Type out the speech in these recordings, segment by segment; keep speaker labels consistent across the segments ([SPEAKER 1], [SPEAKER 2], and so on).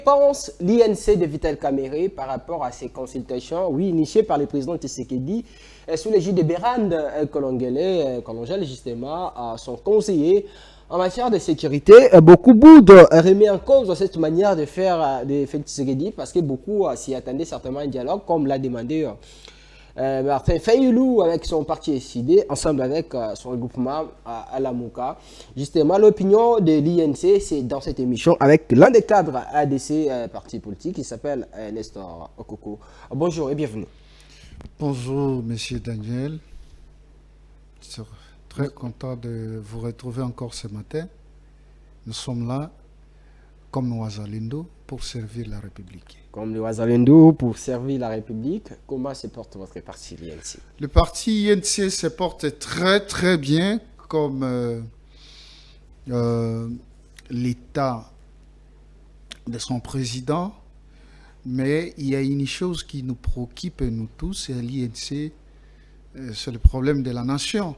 [SPEAKER 1] pense l'INC de Vital Kamerhe par rapport à ces consultations, oui, initiées par le président Tshisekedi, sous l'égide de Bérande Kolongele, justement, son conseiller en matière de sécurité? Beaucoup boudent remet en cause cette manière de faire Tshisekedi parce que beaucoup s'y attendaient certainement un dialogue, comme l'a demandé Martin Fayoulou avec son parti SID, ensemble avec son regroupement à la Mouka. Justement, l'opinion de l'INC, c'est dans cette émission avec l'un des cadres de ces partis politiques qui s'appelle Nestor Okoko. Bonjour et bienvenue.
[SPEAKER 2] Bonjour, monsieur Daniel. Je suis très content de vous retrouver encore ce matin. Nous sommes là, comme Ouazalendo, pour servir la République.
[SPEAKER 1] Comme le Ouazalendo, pour servir la République, comment se porte votre parti, l'INC?
[SPEAKER 2] Le parti INC se porte très très bien, comme l'état de son président. Mais il y a une chose qui nous préoccupe, nous tous, c'est l'INC, c'est le problème de la nation,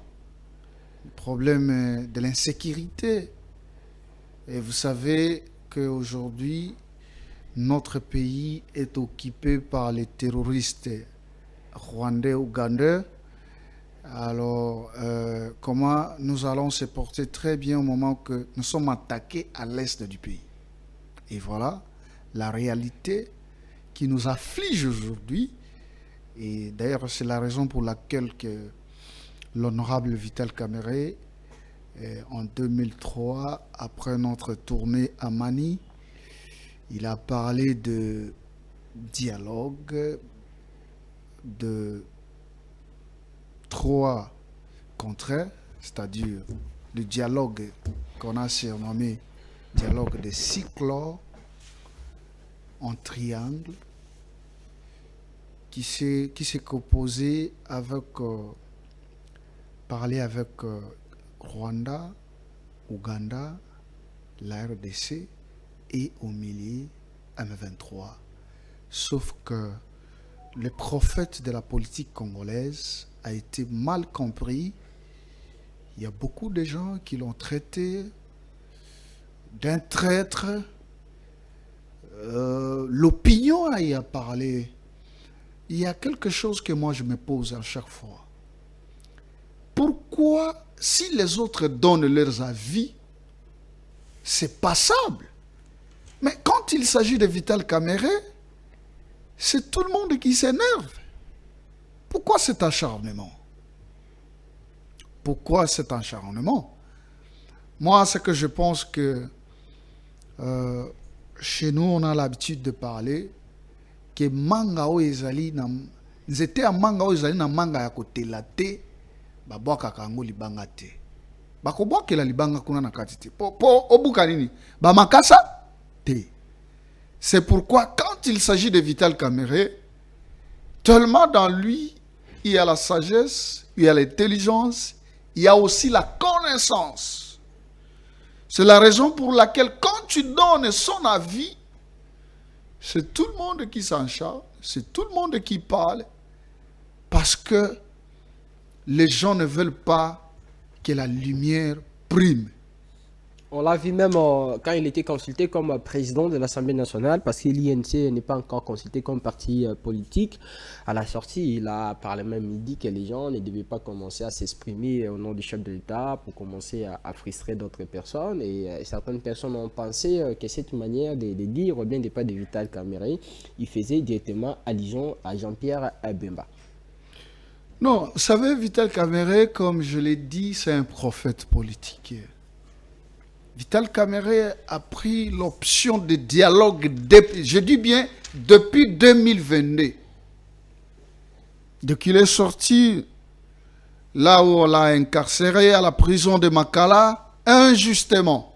[SPEAKER 2] le problème de l'insécurité. Et vous savez qu'aujourd'hui, notre pays est occupé par les terroristes rwandais, ougandais. Alors, comment nous allons se porter très bien au moment que nous sommes attaqués à l'est du pays? Et voilà la réalité qui nous afflige aujourd'hui. Et d'ailleurs, c'est la raison pour laquelle que l'honorable Vital Kamerhe, en 2003, après notre tournée à Mani, il a parlé de dialogue, de 3 contraires, c'est-à-dire le dialogue qu'on a surnommé dialogue de cyclore en triangle, qui s'est composé avec parler avec Rwanda, Ouganda, la RDC et au milieu M23. Sauf que le prophète de la politique congolaise a été mal compris. Il y a beaucoup de gens qui l'ont traité d'un traître. L'opinion y a parlé. Il y a quelque chose que moi je me pose à chaque fois. Pourquoi, si les autres donnent leurs avis, c'est passable? Mais quand il s'agit de Vital Kamerhe, c'est tout le monde qui s'énerve. Pourquoi cet acharnement? Pourquoi cet acharnement? Moi, c'est que je pense que chez nous, on a l'habitude de parler que manga o ezali na nzete ya manga o ezali na manga ya kotela te babwaka kango libanga te bakobwakela libanga kuna na kati te po obuka nini ba makasa te. C'est pourquoi quand il s'agit de Vital Kamerhe, tellement dans lui il y a la sagesse, il y a l'intelligence, il y a aussi la connaissance. C'est la raison pour laquelle quand tu donnes son avis, c'est tout le monde qui s'en charge, c'est tout le monde qui parle, parce que les gens ne veulent pas que la lumière prime.
[SPEAKER 1] On l'a vu même quand il était consulté comme président de l'Assemblée nationale, parce que l'INC n'est pas encore consulté comme parti politique. À la sortie, il a parlé même, il dit que les gens ne devaient pas commencer à s'exprimer au nom du chef de l'État pour commencer à frustrer d'autres personnes. Et certaines personnes ont pensé que cette manière de dire, ou bien de pas de Vital Kamerhe, il faisait directement allusion à Jean-Pierre Bemba.
[SPEAKER 2] Non, vous savez, Vital Kamerhe, comme je l'ai dit, c'est un prophète politique. Vital Kamerhe a pris l'option de dialogue, je dis bien, depuis 2022. Dès qu'il est sorti, là où on l'a incarcéré à la prison de Makala, injustement.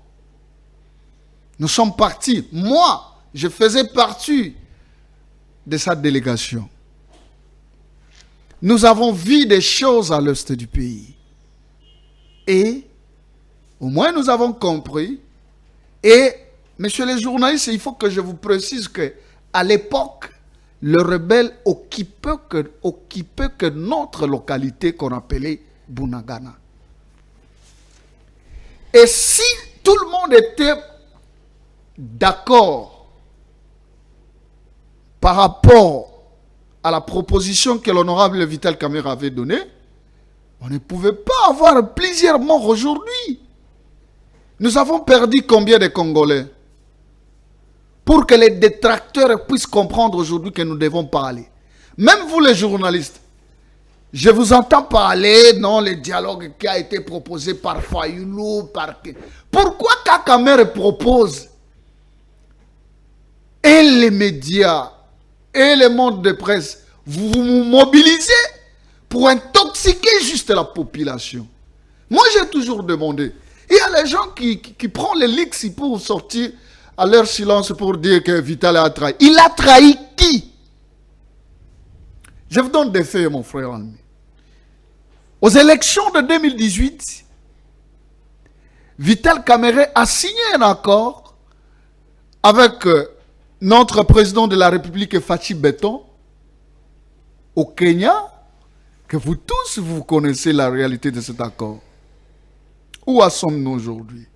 [SPEAKER 2] Nous sommes partis. Moi, je faisais partie de sa délégation. Nous avons vu des choses à l'est du pays. Et au moins, nous avons compris. Et, messieurs les journalistes, il faut que je vous précise qu'à l'époque, le rebelle occupait que notre localité qu'on appelait Bunagana. Et si tout le monde était d'accord par rapport à la proposition que l'honorable Vital Kamerhe avait donnée, on ne pouvait pas avoir plusieurs morts aujourd'hui. Nous avons perdu combien de Congolais? Pour que les détracteurs puissent comprendre aujourd'hui que nous devons parler. Même vous les journalistes, je vous entends parler, non, le dialogue qui a été proposé par Fayoulou, par... Pourquoi Kakamere propose et les médias et le monde de presse, vous vous mobilisez pour intoxiquer juste la population? Moi, j'ai toujours demandé. Il y a les gens qui prennent les leaks pour sortir à leur silence pour dire que Vital a trahi. Il a trahi qui? Je vous donne des faits, mon frère ami. Aux élections de 2018, Vital Kamerhe a signé un accord avec notre président de la République, Fachi Beton, au Kenya, que vous tous, vous connaissez la réalité de cet accord. Où en sommes-nous aujourd'hui?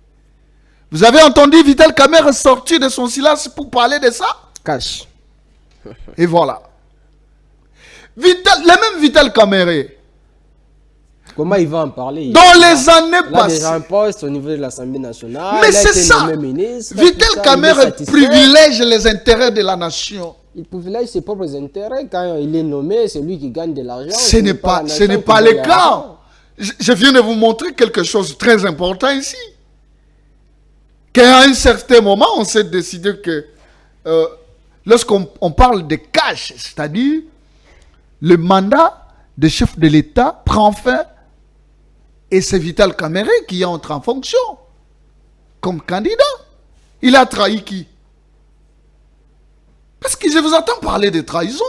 [SPEAKER 2] Vous avez entendu Vital Kamerhe sortir de son silence pour parler de ça?
[SPEAKER 1] Cash.
[SPEAKER 2] Et voilà. Le même Vital Kamerhe,
[SPEAKER 1] Comment il va en parler?
[SPEAKER 2] dans les années
[SPEAKER 1] Il a
[SPEAKER 2] passées.
[SPEAKER 1] déjà un poste au niveau de l'Assemblée nationale.
[SPEAKER 2] Mais
[SPEAKER 1] il a
[SPEAKER 2] c'est
[SPEAKER 1] été
[SPEAKER 2] ça.
[SPEAKER 1] nommé ministre,
[SPEAKER 2] Vital
[SPEAKER 1] tout ça, il est
[SPEAKER 2] Kamerhe
[SPEAKER 1] satisfait.
[SPEAKER 2] privilège les intérêts de la nation.
[SPEAKER 1] Il privilège ses propres intérêts. Quand il est nommé, c'est lui qui gagne de l'argent.
[SPEAKER 2] Ce n'est pas,
[SPEAKER 1] la
[SPEAKER 2] ce
[SPEAKER 1] nation
[SPEAKER 2] n'est
[SPEAKER 1] qui
[SPEAKER 2] pas
[SPEAKER 1] gagne
[SPEAKER 2] le cas.
[SPEAKER 1] l'argent.
[SPEAKER 2] Je viens de vous montrer quelque chose de très important ici. Qu'à un certain moment, on s'est décidé que lorsqu'on parle de cash, c'est-à-dire le mandat de chef de l'État prend fin et c'est Vital Kamerhe qui entre en fonction comme candidat. Il a trahi qui? Parce que je vous entends parler de trahison.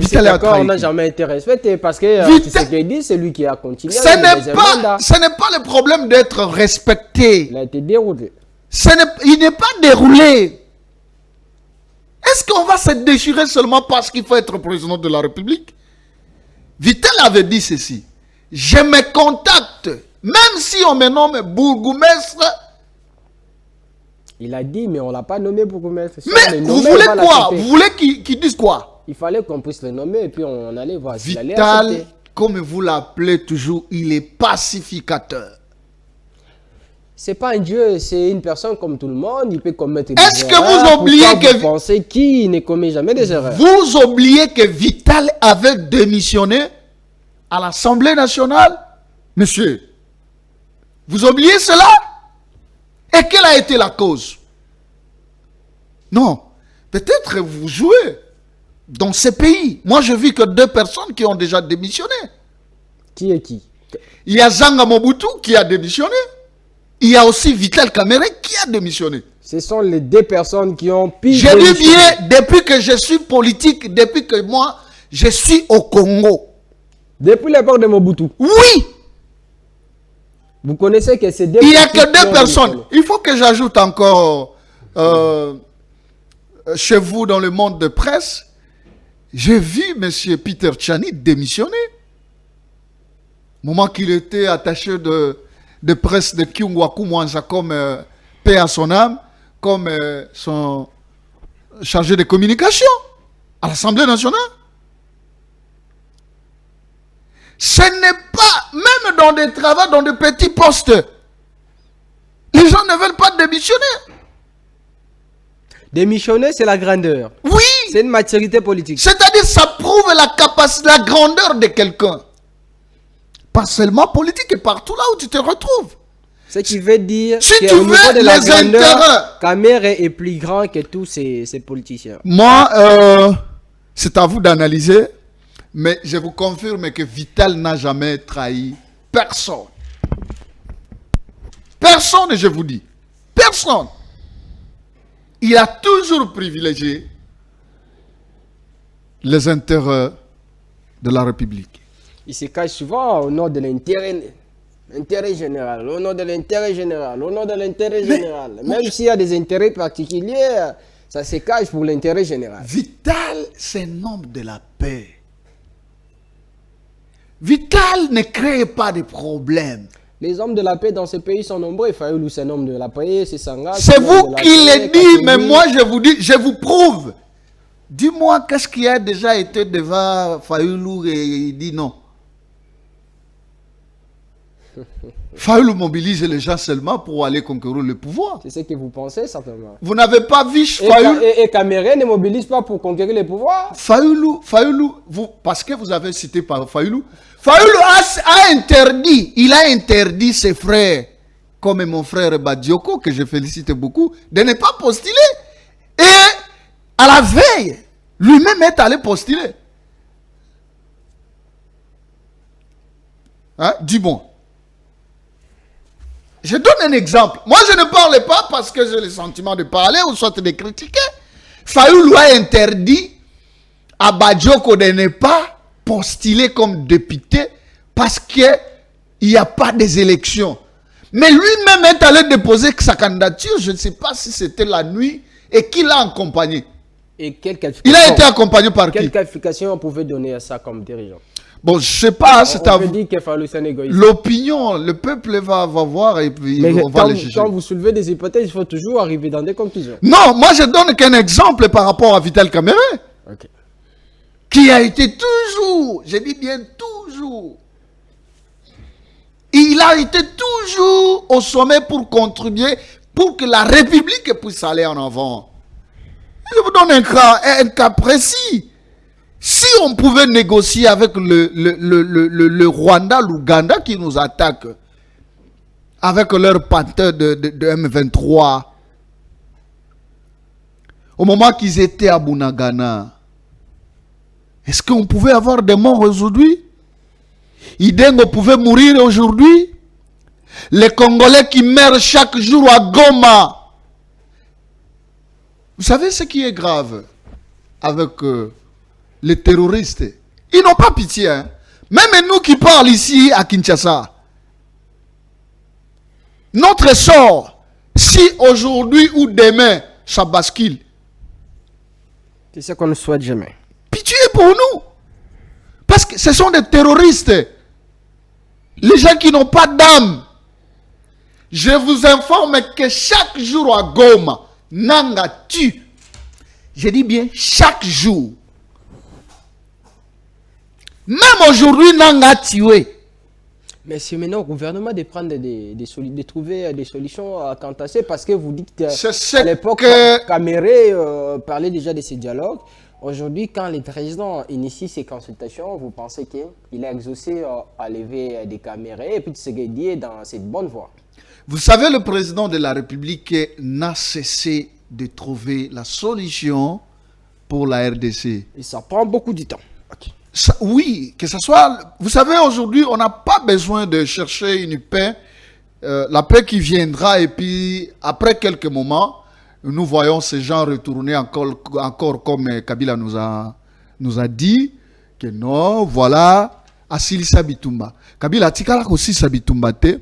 [SPEAKER 1] Cet accord n'a jamais été respecté parce que Tshisekedi, c'est lui qui a continué.
[SPEAKER 2] Ce n'est pas le problème d'être respecté.
[SPEAKER 1] Il a été déroulé.
[SPEAKER 2] Il n'est pas déroulé. Est-ce qu'on va se déchirer seulement parce qu'il faut être président de la République? Vital avait dit ceci. Je me contacte, même si on me nomme bourgmestre.
[SPEAKER 1] Il a dit, mais on ne l'a pas nommé bourgmestre. Si
[SPEAKER 2] Mais vous voulez quoi? Vous voulez qu'il dise quoi?
[SPEAKER 1] Il fallait qu'on puisse le nommer et puis on allait voir s'il allait
[SPEAKER 2] Vital,
[SPEAKER 1] accepter.
[SPEAKER 2] comme vous l'appelez toujours, il est pacificateur.
[SPEAKER 1] C'est pas un dieu, c'est une personne comme tout le monde. Il peut commettre des erreurs.
[SPEAKER 2] Est-ce que vous oubliez que...
[SPEAKER 1] Vous pensez qu'il ne commet jamais des erreurs?
[SPEAKER 2] Vous oubliez que Vital avait démissionné à l'Assemblée nationale? Monsieur, vous oubliez cela? Et quelle a été la cause? Non, peut-être vous jouez dans ces pays. Moi, je vis que 2 personnes qui ont déjà démissionné.
[SPEAKER 1] Qui est qui?
[SPEAKER 2] Il y a Zanga Mobutu qui a démissionné. Il y a aussi Vital Kamerhe qui a démissionné.
[SPEAKER 1] Ce sont les 2 personnes qui ont pu...
[SPEAKER 2] Je dis bien, depuis que je suis politique, depuis que moi, je suis au Congo.
[SPEAKER 1] Depuis l'époque de Mobutu.
[SPEAKER 2] Oui!
[SPEAKER 1] Vous connaissez que c'est 2
[SPEAKER 2] Il n'y a que 2 personnes. Il faut que j'ajoute encore chez vous dans le monde de presse. J'ai vu M. Peter Tchani démissionner. Au moment qu'il était attaché de presse de Kyungwaku Mwanza comme paix à son âme, comme son chargé de communication à l'Assemblée nationale. Ce n'est pas, même dans des travaux, dans de petits postes, les gens ne veulent pas démissionner.
[SPEAKER 1] Démissionner, c'est la grandeur.
[SPEAKER 2] Oui.
[SPEAKER 1] C'est une maturité politique.
[SPEAKER 2] C'est-à-dire, ça prouve la capacité, la grandeur de quelqu'un. Pas seulement politique, et partout là où tu te retrouves.
[SPEAKER 1] Ce qui veut dire
[SPEAKER 2] si
[SPEAKER 1] qu'au niveau de la
[SPEAKER 2] les intérêts,
[SPEAKER 1] grandeur, Kamerhe est plus grand que tous ces politiciens.
[SPEAKER 2] Moi, c'est à vous d'analyser. Mais je vous confirme que Vital n'a jamais trahi personne. Personne, je vous dis. Personne. Il a toujours privilégié les intérêts de la République.
[SPEAKER 1] Il se cache souvent au nom de l'intérêt général, au nom de l'intérêt général, au nom de l'intérêt général. Même s'il y a des intérêts particuliers, ça se cache pour l'intérêt général.
[SPEAKER 2] Vital, c'est un homme de la paix. Vital ne crée pas de problèmes.
[SPEAKER 1] Les hommes de la paix dans ce pays sont nombreux. Fayoulou, c'est un homme de la paix, c'est Sanga.
[SPEAKER 2] C'est vous qui le dites, mais moi je vous dis, je vous prouve. Dis-moi, qu'est-ce qui a déjà été devant Fayoulou et il dit non. Fayoulou mobilise les gens seulement pour aller conquérir le pouvoir.
[SPEAKER 1] C'est ce que vous pensez, certainement.
[SPEAKER 2] Vous n'avez pas vu Fayoulou.
[SPEAKER 1] Et Caméré ne mobilise pas pour conquérir le pouvoir.
[SPEAKER 2] Fayoulou, parce que vous avez cité par Fayoulou. Fayoulou a interdit, il a interdit ses frères, comme mon frère Badioko, que je félicite beaucoup, de ne pas postuler. Et à la veille, lui-même est allé postuler. Hein? Dis bon. Je donne un exemple. Moi, je ne parle pas parce que j'ai le sentiment de parler ou soit de critiquer. Fayoulou a interdit à Badioko de ne pas postuler comme député parce qu'il n'y a pas des élections. Mais lui-même est allé déposer sa candidature. Je ne sais pas si c'était la nuit et qui l'a accompagné.
[SPEAKER 1] Et
[SPEAKER 2] il a été accompagné par qui?
[SPEAKER 1] Quelle qualification on pouvait donner à ça comme dirigeant?
[SPEAKER 2] Bon, je sais pas, c'est à vous.
[SPEAKER 1] L'opinion,
[SPEAKER 2] le peuple va voir et puis
[SPEAKER 1] on
[SPEAKER 2] va le juger.
[SPEAKER 1] Quand vous soulevez des hypothèses, il faut toujours arriver dans des conclusions.
[SPEAKER 2] Non, moi je donne qu'un exemple par rapport à Vital Kamerhe.
[SPEAKER 1] Okay.
[SPEAKER 2] Qui a été toujours, je dis bien toujours, il a été toujours au sommet pour contribuer, pour que la République puisse aller en avant. Je vous donne un cas précis. Si on pouvait négocier avec le Rwanda, l'Ouganda qui nous attaque, avec leur panthère de M23, au moment qu'ils étaient à Bunagana, est-ce qu'on pouvait avoir des morts aujourd'hui? Idengo pouvait mourir aujourd'hui? Les Congolais qui meurent chaque jour à Goma. Vous savez ce qui est grave avec les terroristes? Ils n'ont pas pitié. Hein? Même nous qui parlons ici à Kinshasa. Notre sort, si aujourd'hui ou demain, ça bascule.
[SPEAKER 1] C'est ce qu'on ne souhaite jamais.
[SPEAKER 2] Pitié pour nous. Parce que ce sont des terroristes. Les gens qui n'ont pas d'âme. Je vous informe que chaque jour à Goma, Nanga tue. Je dis bien chaque jour. Même aujourd'hui, Nanga tué.
[SPEAKER 1] Mais c'est maintenant au gouvernement de prendre de trouver des solutions à Kantassé parce que vous dites qu'à l'époque, Caméré parlait déjà de ces dialogues. Aujourd'hui, quand le président initie ces consultations, vous pensez qu'il a exaucé à lever des Camérés et puis Tshisekedi est dans cette bonne voie?
[SPEAKER 2] Vous savez, le président de la République n'a cessé de trouver la solution pour la RDC.
[SPEAKER 1] Et ça prend beaucoup de temps. Okay.
[SPEAKER 2] Ça, oui, que ce soit... Vous savez, aujourd'hui, on n'a pas besoin de chercher une paix. La paix qui viendra et puis, après quelques moments, nous voyons ces gens retourner encore comme Kabila nous a dit, que non, voilà, Assili Sabitumba. Kabila tikala aussi Sabitumba te.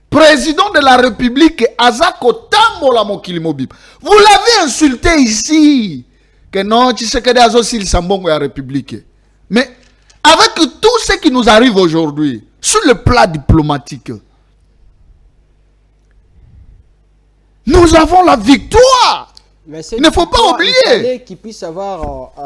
[SPEAKER 2] Président de la République, Azako Tambola Mokili Mobib. Vous l'avez insulté ici. Que non, tu sais que des Azosili Sambongo la République. Mais avec tout ce qui nous arrive aujourd'hui, sur le plan diplomatique, nous avons la victoire.
[SPEAKER 1] Mais
[SPEAKER 2] il ne faut pas oublier.
[SPEAKER 1] Qu'il puisse avoir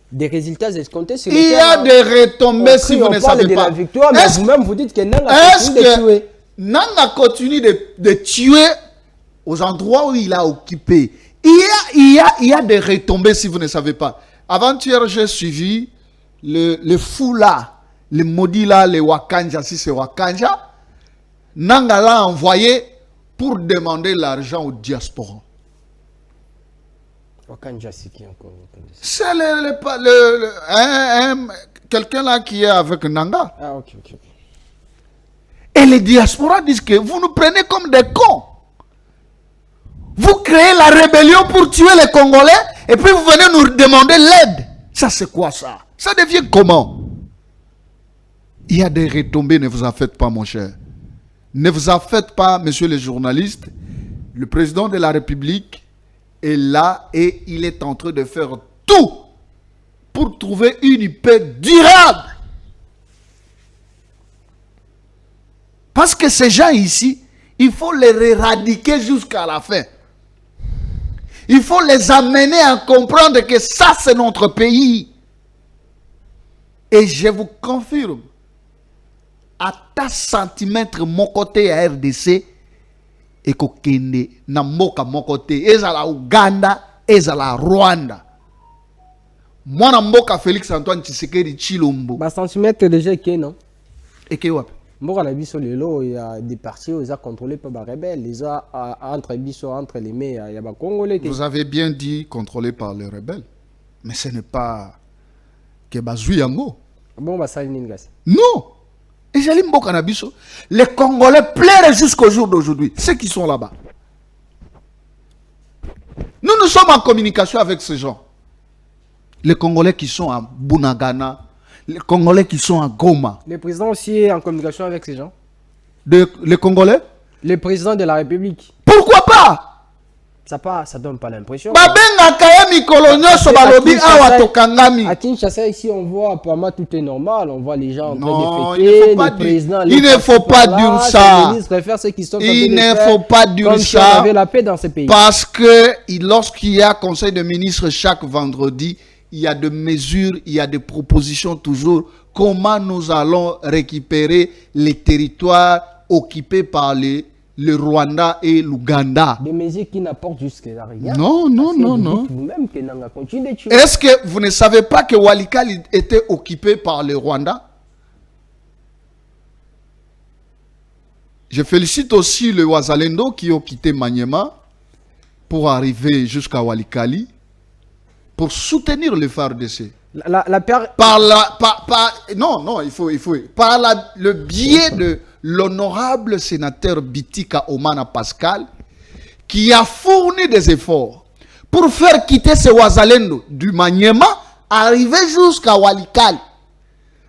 [SPEAKER 1] des résultats escomptés sur
[SPEAKER 2] le terrain. Il y a des retombées si vous ne savez pas.
[SPEAKER 1] La victoire, mais vous-même vous dites que Nanga continue de tuer.
[SPEAKER 2] Nanga continue de tuer aux endroits où il a occupé. Il y a des retombées si vous ne savez pas. Avant-hier, j'ai suivi le fou là, le maudit là, les Wakanja, si c'est Wakanja. Nanga l'a envoyé pour demander l'argent aux diaspora.
[SPEAKER 1] Wakanja, c'est qui encore?
[SPEAKER 2] C'est quelqu'un là qui est avec Nanga.
[SPEAKER 1] Ah, ok.
[SPEAKER 2] Et les diasporas disent que vous nous prenez comme des cons. Vous créez la rébellion pour tuer les Congolais et puis vous venez nous demander l'aide. Ça, c'est quoi ça? Ça devient comment? Il y a des retombées, ne vous en faites pas, mon cher. Ne vous en faites pas, messieurs les journalistes. Le président de la République est là et il est en train de faire tout pour trouver une paix durable. Parce que ces gens ici, il faut les éradiquer jusqu'à la fin. Il faut les amener à comprendre que ça, c'est notre pays. Et je vous confirme, à ta centimètre, mon côté à RDC, et kokende na mboka mon côté, ezala Ouganda, ezala Rwanda. Moi, na mboka Félix Antoine Tshisekedi Tshilombo.
[SPEAKER 1] Bah, centimètre déjà, non?
[SPEAKER 2] Et que wap?
[SPEAKER 1] Mboka na biso lelo, il y a des partis qui sont contrôlés par les rebelles. Les entre biso, entre les mains, il y a des Congolais.
[SPEAKER 2] Vous avez bien dit contrôlés par les rebelles. Mais ce n'est pas que Bazui Yango.
[SPEAKER 1] Bon, bah, ça,
[SPEAKER 2] non. Et j'ai dit mboka na biso. Les Congolais pleurent jusqu'au jour d'aujourd'hui. Ceux qui sont là-bas. Nous sommes en communication avec ces gens. Les Congolais qui sont à Bunagana. Les Congolais qui sont à Goma.
[SPEAKER 1] Le président aussi est en communication avec ces gens.
[SPEAKER 2] Les Congolais?
[SPEAKER 1] Le président de la République.
[SPEAKER 2] Pourquoi pas?
[SPEAKER 1] Ça donne pas l'impression.
[SPEAKER 2] À
[SPEAKER 1] Kinshasa, ici, on voit apparemment tout est normal. On voit les gens en train de
[SPEAKER 2] fêter.
[SPEAKER 1] Il
[SPEAKER 2] ne faut pas dire ça.
[SPEAKER 1] Il
[SPEAKER 2] ne faut pas dire ça.
[SPEAKER 1] On avait la paix dans ce pays.
[SPEAKER 2] Parce que lorsqu'il y a conseil de ministres chaque vendredi, il y a des mesures, il y a des propositions toujours. Comment nous allons récupérer les territoires occupés par le Rwanda et l'Ouganda.
[SPEAKER 1] Des mesures qui n'apportent jusque-là rien.
[SPEAKER 2] Non.
[SPEAKER 1] Vous-même que Nanga continue de tuer.
[SPEAKER 2] Est-ce que vous ne savez pas que Walikale était occupé par le Rwanda? Je félicite aussi le Wazalendo qui ont quitté Maniema pour arriver jusqu'à Walikale pour soutenir le FARDC. Par le biais de l'honorable sénateur Bitika Omana Pascal, qui a fourni des efforts pour faire quitter ce Wazalendo du Maniema, arriver jusqu'à Walikale.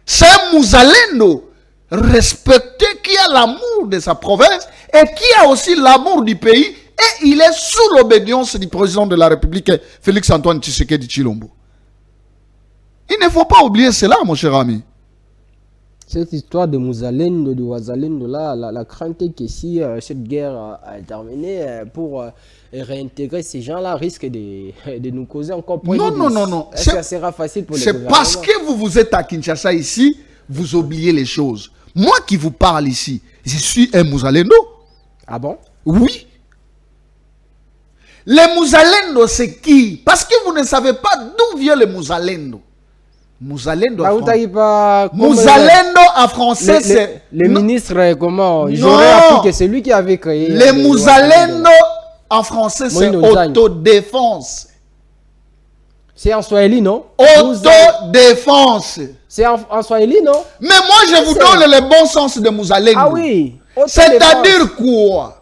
[SPEAKER 2] C'est un Mouzalendo respecté qui a l'amour de sa province et qui a aussi l'amour du pays, et il est sous l'obédience du président de la République, Félix Antoine Tshisekedi Tshilombo. Il ne faut pas oublier cela, mon cher ami.
[SPEAKER 1] Cette histoire de Mouzalendo, de Wazalendo, là, la crainte est que si cette guerre a terminé, pour réintégrer ces gens-là, risque de nous causer encore plus de...
[SPEAKER 2] Non.
[SPEAKER 1] Est-ce que ça sera facile pour les gouvernements?
[SPEAKER 2] C'est parce que vous êtes à Kinshasa ici, vous oubliez les choses. Moi qui vous parle ici, je suis un Mouzalendo.
[SPEAKER 1] Ah bon?
[SPEAKER 2] Oui. Les Mouzalendo, c'est qui? Parce que vous ne savez pas d'où vient le Mouzalendo. Mouzalendo en français, c'est...
[SPEAKER 1] Le ministre, comment? J'aurais appris que c'est lui qui avait créé...
[SPEAKER 2] Les Mouzalendo en français, c'est autodéfense.
[SPEAKER 1] C'est en Swahili, non?
[SPEAKER 2] Autodéfense.
[SPEAKER 1] C'est en Swahili, non?
[SPEAKER 2] Mais moi, je vous donne le bon sens de Mouzalendo.
[SPEAKER 1] Ah oui.
[SPEAKER 2] C'est-à-dire quoi?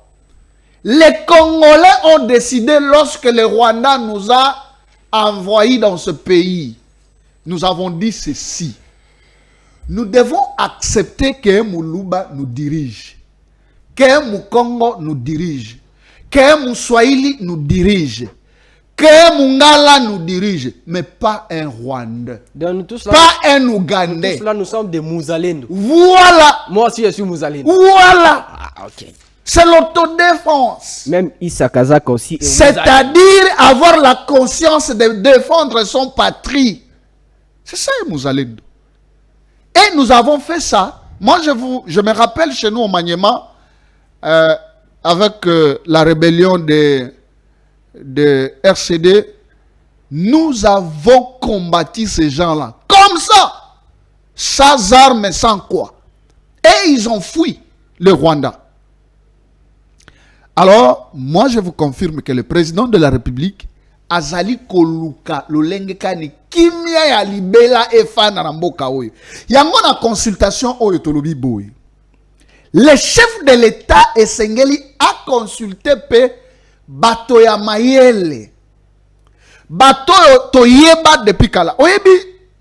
[SPEAKER 2] Les Congolais ont décidé, lorsque le Rwanda nous a envoyés dans ce pays, nous avons dit ceci. Nous devons accepter qu'un Mouluba nous dirige, qu'un Moukongo nous dirige, qu'un Mouswahili nous dirige, qu'un Mungala nous dirige, mais pas un Rwandais, pas un Ougandais.
[SPEAKER 1] Tous là, nous sommes des Mouzalendo.
[SPEAKER 2] Voilà.
[SPEAKER 1] Moi aussi, je suis Mouzalendo.
[SPEAKER 2] Voilà.
[SPEAKER 1] Ah, ok.
[SPEAKER 2] C'est l'autodéfense.
[SPEAKER 1] Même Issa Kazaka aussi.
[SPEAKER 2] C'est-à-dire avoir la conscience de défendre son patrie. C'est ça, Mouzalendo. Et nous avons fait ça. Moi, je me rappelle chez nous au Maniema, avec la rébellion de RCD, nous avons combattu ces gens-là. Comme ça. Sans armes, sans quoi. Et ils ont fui le Rwanda. Alors, moi, je vous confirme que le président de la République, Azali Koluka, Lolengekani, Kimia ya Libela Efana Namboka Oyo. Yango na consultation Oyo Tolobi Boy. Le chef de l'État Esengeli a consulté pe Bato ya Mayele. Bato Toyeba depuis Kala. Oyebi,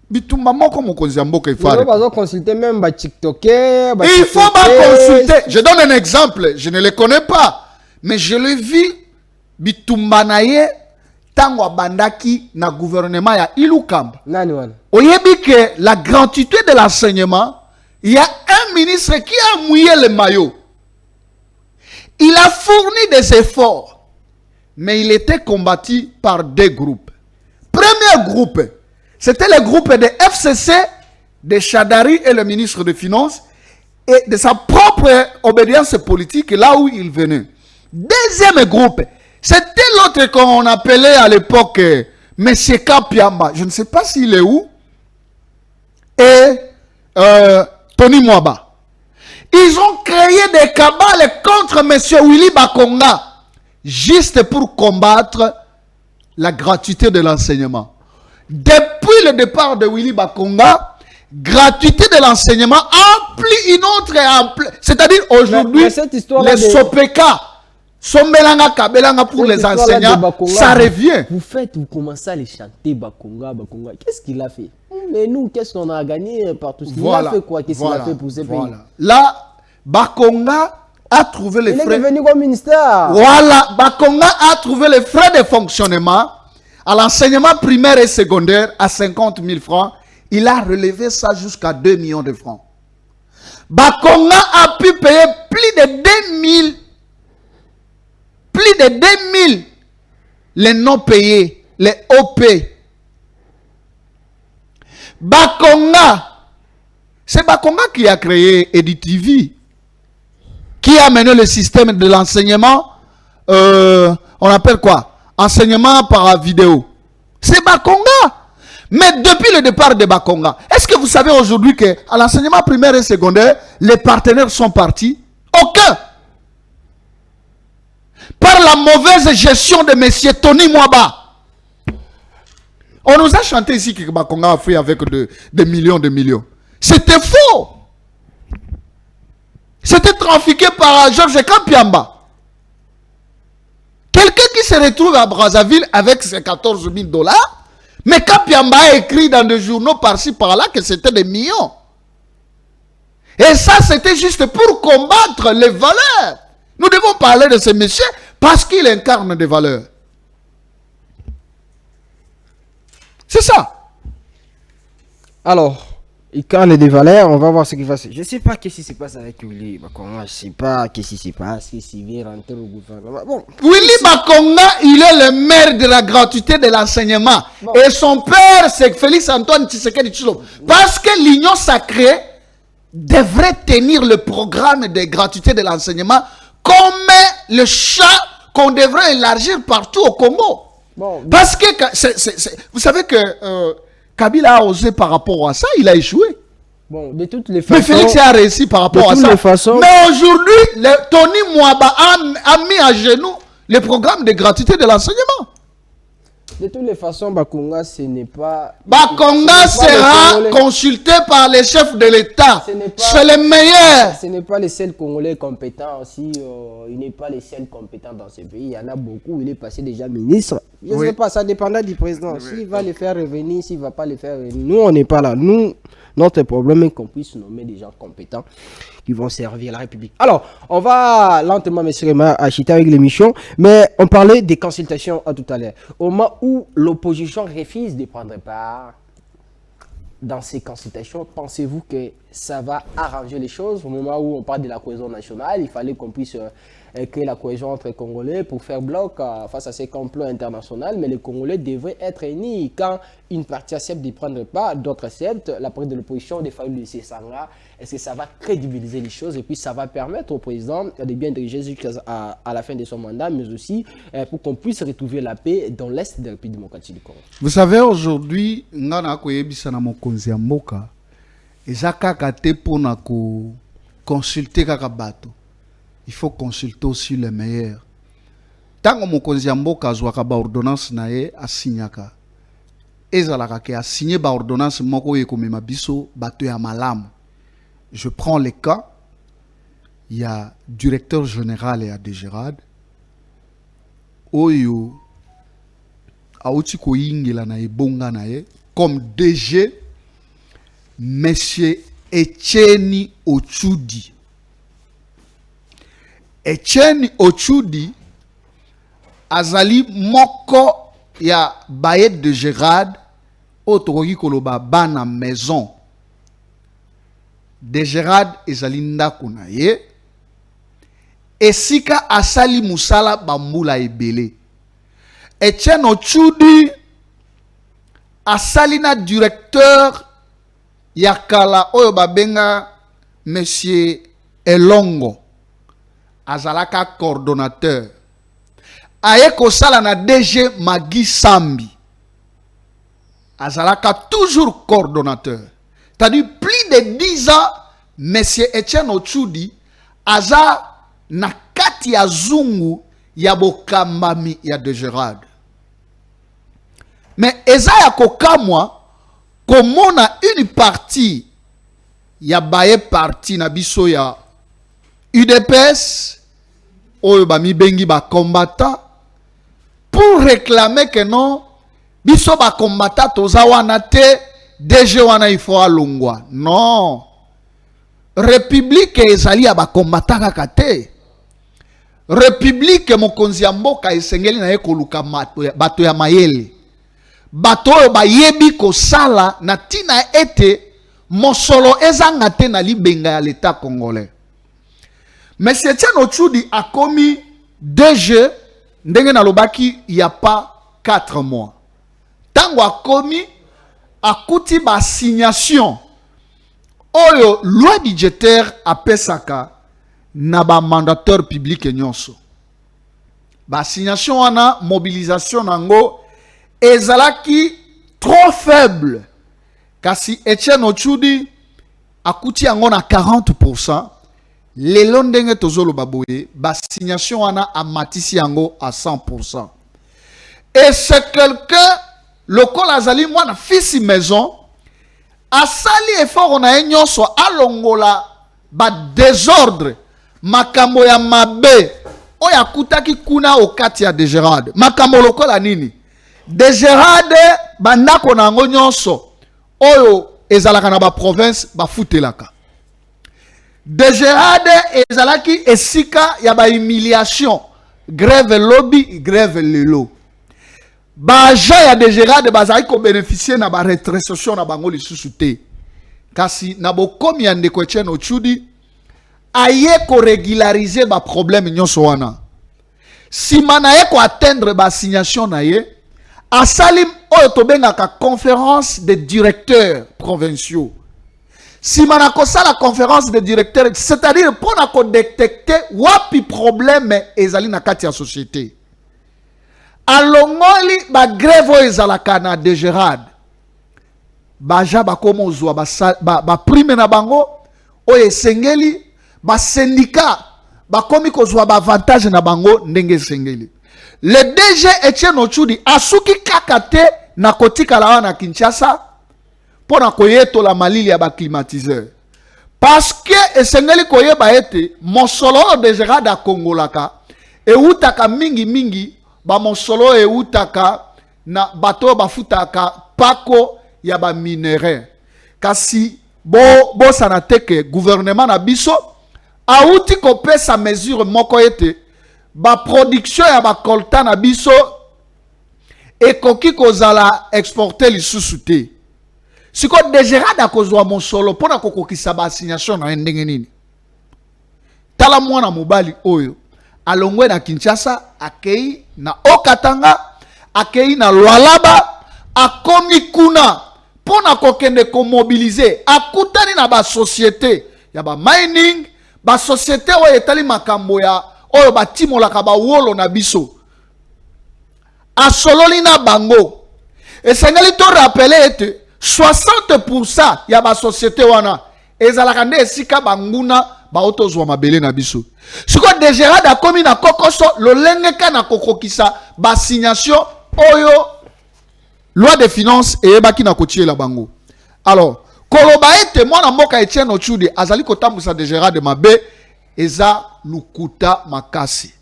[SPEAKER 2] bitumba moko mokonzi ya mboka ifare.
[SPEAKER 1] Il faut consulter même ba TikToker.
[SPEAKER 2] Il faut consulter. Je donne un exemple. Je ne les connais pas. Mais je l'ai vu, bitumba na ye, tango bandaki na gouvernement ya Ilukamba. Oyebi que la gratuité de l'enseignement, il y a un ministre qui a mouillé le maillot. Il a fourni des efforts. mais il était combattu par deux groupes. Premier groupe, c'était le groupe de FCC, de Chadari et le ministre des Finances, et de sa propre obédience politique, là où il venait. Deuxième groupe, c'était l'autre qu'on appelait à l'époque M. Kapiamba. Je ne sais pas s'il est où. Et Tony Mwaba. Ils ont créé des cabales contre M. Willy Bakonga, juste pour combattre la gratuité de l'enseignement. Depuis le départ de Willy Bakonga, gratuité de l'enseignement emplit une autre, c'est-à-dire aujourd'hui, les Sopeka, Sombelanga Kabelanga pour les enseignants, Bakonga, ça revient.
[SPEAKER 1] Vous commencez à les chanter Bakonga. Qu'est-ce qu'il a fait? Mais nous, qu'est-ce qu'on a gagné par tout ce qu'il a fait quoi? Qu'est-ce qu'il a fait pour ces pays?
[SPEAKER 2] Là, Bakonga a trouvé les frais.
[SPEAKER 1] Il est devenu comme ministère.
[SPEAKER 2] Voilà, Bakonga a trouvé les frais de fonctionnement à l'enseignement primaire et secondaire à 50 000 francs. Il a relevé ça jusqu'à 2 millions de francs. Bakonga a pu payer plus de 2000 les non payés, les OP. Bakonga, c'est Bakonga qui a créé EduTV, qui a mené le système de l'enseignement, on appelle quoi? Enseignement par vidéo. C'est Bakonga. Mais depuis le départ de Bakonga, est-ce que vous savez aujourd'hui qu'à l'enseignement primaire et secondaire, les partenaires sont partis? Aucun. Par la mauvaise gestion de M. Tony Mwaba. On nous a chanté ici que Bakonga a fait avec des millions. C'était faux. C'était trafiqué par Georges Kapiamba. Quelqu'un qui se retrouve à Brazzaville avec ses 14 000 $, mais Kapiamba a écrit dans des journaux par-ci par-là que c'était des millions. Et ça, c'était juste pour combattre les valeurs. Nous devons parler de ce monsieur parce qu'il incarne des valeurs. C'est ça.
[SPEAKER 1] Alors, il incarne des valeurs, on va voir ce qui va se passer. Je ne sais pas qu'est-ce qui se passe avec Willy Bakonga. Je ne sais pas qu'est-ce qui se passe, s'il vient rentrer au gouvernement. Bon,
[SPEAKER 2] Willy Bakonga, il est le maire de la gratuité de l'enseignement. Bon. Et son père, c'est Félix Antoine Tshisekedi Tshilombo. Parce que l'Union sacrée devrait tenir le programme de gratuité de l'enseignement comme le chat qu'on devrait élargir partout au Congo. Bon, parce que, vous savez que Kabila a osé par rapport à ça, il a échoué.
[SPEAKER 1] Bon, de toutes les façons.
[SPEAKER 2] Mais Félix a réussi par rapport à ça.
[SPEAKER 1] Façons,
[SPEAKER 2] mais aujourd'hui, Tony Mwaba a mis à genoux le programme de gratuité de l'enseignement.
[SPEAKER 1] De toutes les façons, Bakonga, ce n'est pas...
[SPEAKER 2] Bakonga sera consulté par les chefs de l'État. C'est le meilleur.
[SPEAKER 1] Ce n'est pas les seuls Congolais compétents aussi. Il n'est pas les seuls compétents dans ce pays. Il y en a beaucoup. Il est passé déjà ministre. Je ne sais pas, ça dépendra du président. S'il va les faire revenir, s'il ne va pas les faire revenir. Nous, on n'est pas là. Nous, notre problème est qu'on puisse nommer des gens compétents qui vont servir la République. Alors, on va lentement, M. Rema, acheter avec l'émission, mais on parlait des consultations tout à l'heure. Au moment où l'opposition refuse de prendre part dans ces consultations, pensez-vous que ça va arranger les choses? Au moment où on parle de la cohésion nationale, il fallait qu'on puisse créer la cohésion entre les Congolais pour faire bloc face à ces complots internationaux, mais les Congolais devraient être unis. Quand une partie accepte de prendre part, d'autres acceptent, la partie de l'opposition, des fois, le Sangha, est-ce que ça va crédibiliser les choses et puis ça va permettre au président de bien diriger jusqu'à la fin de son mandat, mais aussi pour qu'on puisse retrouver la paix dans l'Est de la République démocratique du Congo?
[SPEAKER 2] Vous savez, aujourd'hui, ngana koyebisa na mokonzi ya mboka eza kaka te pona ko consulter kaka bato. Il faut consulter aussi les meilleurs. Tango mokonzi ya mboka azwaka ba ordonnance na ye asignaka. Ezalaka ke asigné ba ordonnance moko ekomema biso bato ya malamu. Je prends les cas. Il y a directeur général et à Dégérade. Oyo auti ko yingela na ebonga na ye comme DG Monsieur Etienne Ochudi. Etienne Ochudi azali moko ya Bayet de Gérard otokoki koloba bana maison de Gérard ezali ndako na ye esika asali musala bambula ebele Etienne Ochudi asalina directeur yakala oyo babenga monsieur Elongo azalaka coordonnateur aye kosala na DG Magui Sambi azalaka toujours coordonnateur. C'est-à-dire plus de 10 ans monsieur Etienne Ochudi aza na kati ya zungu ya bokambami ya de Gerard. Mais eza ya kokamwa komona une partie ya baye parti na biso ya UDPS oyo ba mi bengi ba combattant pour réclamer que non biso ba combattant toza wana te DG wana il faut alongwa. Non. République ezali ya ba combattant kaka te. République mokonzi ya mboka esengeli na ye koluka bato ya mayele. Bato oyo bayebi kosala na tina ete mosolo ezanga te na libenga ya l'état congolais. Monsieur Etienne Ochudi a commis DG ndenge na lobaki il y a pas 4 mois. Tango a commis akuti ba assignation oyo loi budgétaire a pesaka na ba mandateur public nyonso. Ba assignation wana mobilisation nango ezalaki trop faible. Kasi Etienne Ochudi akuti yango na 40%. Lelo ndenge tozolo baboye, ba assignation wana amatisi yango à 100%. Et c'est quelqu'un lokola azali mwana fils maison asali effort on a nyonso alongola ba désordre makambo ya mabe oya kutaki kuna okati ya de Gerard. Makambo lokola nini? De Gerard bandako na ngo nyonso oyo ezalaka na ba province ba futelaka. De Gerard ezalaki esika ya ba humiliation, grève lobby, grève lelo. Ba agent ya de Gerard bazali ko bénéficier na ba rétrocession na bango lisusu te. Kasi na bokomi ya ndeko Etienne Ochudi aye ko régulariser ba problème nyonso wana. Si manaye ko atteindre ba assignation na ye asalim oyo tobengaka conférence des directeurs provinciaux. Si manako sa la conférence des directeurs, c'est-à-dire pour na ko détecter wapi problème ezali na kati ya société. Alongoli ba grève ezalaka na de Gerard. Baja bakomo zwa ba prime na bango oyo esengeli ba syndicat bakomi kozwa ba avantage na bango ndenge esengeli. Le DG Etienne Ochudi asuki kakate na kotika la wana Kinshasa pour na koyeto la malili ya ba climatiseur. Parce que esengeli koyeba ete mosolo de Gerard a Kongolaka e utaka mingi ba mosolo e utaka na bato bafutaka pako ya ba minere. Kasi bo sanateke gouvernement na biso a uti ko pesa mesure moko ete ba production ya ba coltan na biso ekoki kozala exporter lisusu te. Siko de Gerard a kozwa mosolo pona kokokisa ba assignation na ndenge nini. Tala mwana mobali oyo alongwe na Kinshasa akei na Okatanga akei na Lualaba akomi kuna pona kokende ko mobiliser akutani na ba société ya ba mining ba société oyo etali makambo ya oyo batimolaka ba wolo na biso asololi na bango esengeli to rappeler ete 60% ya ba société wana ezalaka nde esika banguna ba otozwa mabele na biso. Siko de Gerard a komi na kokoso lolenge kana kokokisa ba assignation oyo loi de finances eyebaki na kotiela bango. Alors koloba ete mwana mboka Etienne Ochudi azali kotambusa de Gerard de mabe eza lukuta makasi.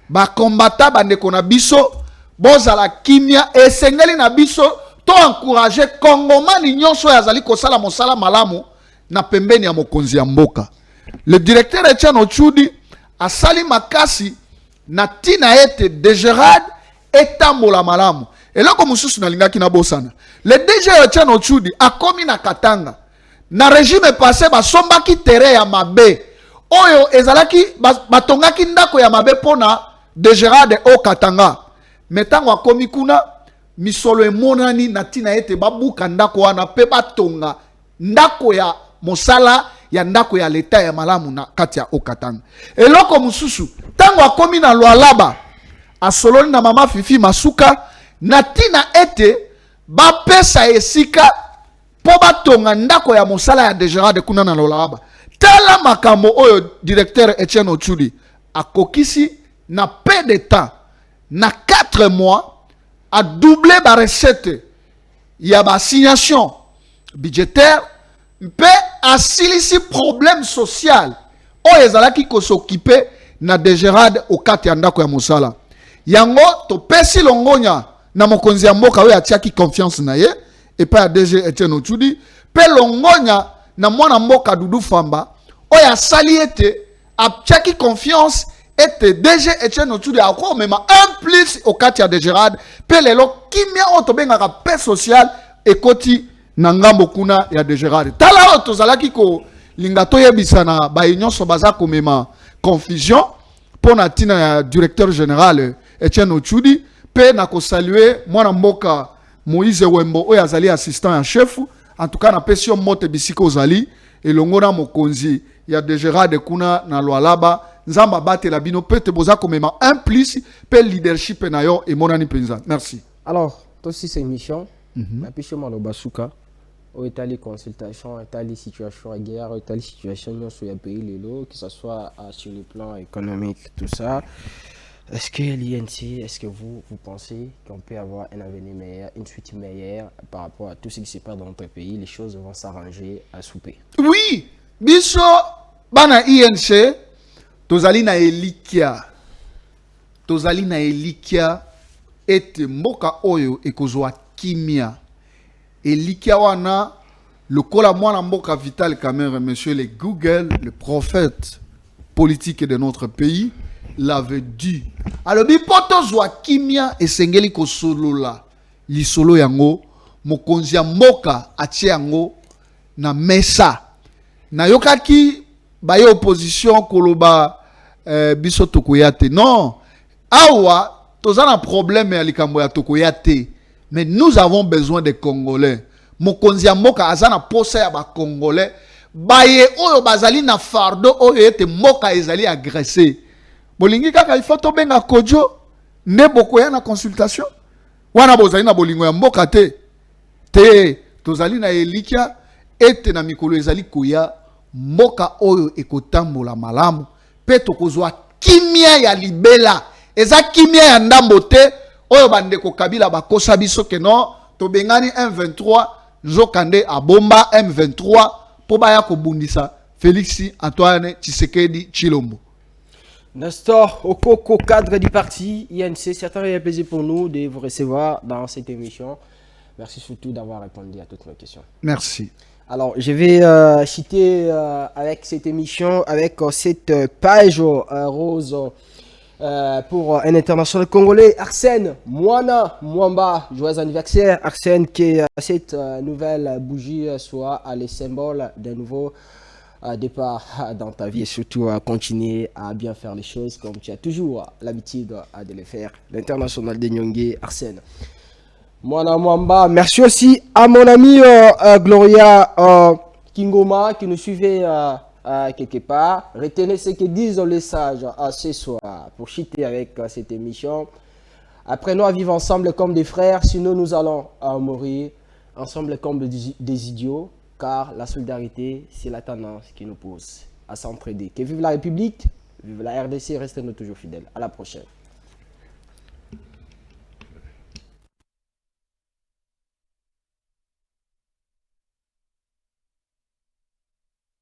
[SPEAKER 2] Ba kombata bandeko na biso bozala kimia esengeli na biso to encourager kongomani nyonso yazali kosala mosala malamu na pembeni ya mokonzi ya mboka. Le directeur Etienne Ochudi asali makasi na tina ete de Gerard etambola malamu. Eloko mususu na lingaki na bosana. Le DG Etienne Ochudi akomi na Katanga. Na régime passé basombaki terrain ya mabe. Oyo ezalaki batongaki ndako ya mabe pona de Gerard o Katanga. Metango akomi kuna misolo emonani na tina ete babuka ndako wana pe batonga ndako ya mosala ya ndako ya leta ya malamu na kati ya Okatanga. Eloko mususu tango akomi na Lualaba asoloni na mama Fifi Masuka na tina ete bapesa esika po batonga ndako ya mosala ya Degerade kuna na Lualaba. Tala makambo oyo directeur Etienne Otshudi akokisi na peu de temps na 4 mois a doublé la recette. Il y a ma signation budgétaire, mais a silisi problème social. O ezalaki ko s'occuper na Degerade au kati andako ya mosala. Yango to pesi longonya na mokonzi ya mboka we atiaki confiance na ye et pas à DG Etienne Otshudi, pe longonya na mwana mboka Doudou Famba o ya sali ete atiaki confiance et DG Etienne Otshudi a encore même un plus au quartier de Gérard pelelo kimia otobengaka paix sociale et koti nangambo kuna ya de Gérard tala otozalaki ko lingato yebisana ba union so baza komema confusion pona tina ya directeur général Etienne Otshudi pe na ko saluer mwana mboka Moïse Wembo oyo azali assistant ya chef en tout cas na pesio mote bisiko ozali elongona mokonzi ya de Gérard kuna na Lualaba Nzamba bate la bino peut boza komema un plus pe leadership na yo et monani penza. Merci.
[SPEAKER 1] Alors, toi aussi c'est une mission. Ma piche malo basuka. O etali consultation, etali situation à guerre, etali situation sur le pays lelo, que ce soit sur le plan économique, tout ça. Est-ce que l'INC, est-ce que vous pensez qu'on peut avoir un avenir meilleur, une suite meilleure par rapport à tout ce qui se passe dans notre pays, les choses vont s'arranger à souper?
[SPEAKER 2] Oui, biso bana INC tozali na elikia ete mboka oyo ekozwa kimia elikia wana lokola mwana mboka Vital Kamerhe, monsieur le Google, le prophète politique de notre pays l'avait dit. Alors bipoto zwa kimia esengeli kosolola lisolo yango mokonzi ya mboka atie yango na mesa na yokaki baye opposition koloba biso tokoyate non awa tozana problème ya likambo ya tokoyate mais nous avons besoin des Congolais mokonzi ya mboka azana posa ya ba Congolais baye oyo bazali na fardo oyo ete mboka ezali agressé bolingi kaka il faut tobenga kojo nde bokoya na consultation wana bozali na bolingo ya mboka te tozali na elikia ete na mikolo ezali koya mboka oyo ekotambola malamu pe tokozwa kimia ya libela eza kimia ya ndambo te oyo bandeko Kabila bakosa biso ke non tobengani M23 nzokande abomba M23 po baya kobundisa Félix Antoine Tshisekedi Tshilombo.
[SPEAKER 1] Nestor Okoko, cadre du parti INC, c'est un plaisir pour nous de vous recevoir dans cette émission. Merci surtout d'avoir répondu à toutes nos questions.
[SPEAKER 2] Merci.
[SPEAKER 1] Alors, je vais citer avec cette émission, avec cette page rose pour un international congolais, Arsène Mwana Mwamba. Joyeux anniversaire, Arsène, que cette nouvelle bougie soit le symbole d'un nouveau départ dans ta vie et surtout à continuer à bien faire les choses comme tu as toujours l'habitude de les faire. L'international de Nyongé, Arsène Mwana Mwamba. Merci aussi à mon ami Gloria Kingoma qui nous suivait quelque part. Retenez ce que disent les sages ce soir pour chuter avec cette émission. Apprenons à vivre ensemble comme des frères, sinon nous allons mourir ensemble comme des idiots, car la solidarité, c'est la tendance qui nous pousse à s'entraider. Que vive la République, vive la RDC, restez-nous toujours fidèles. À la prochaine.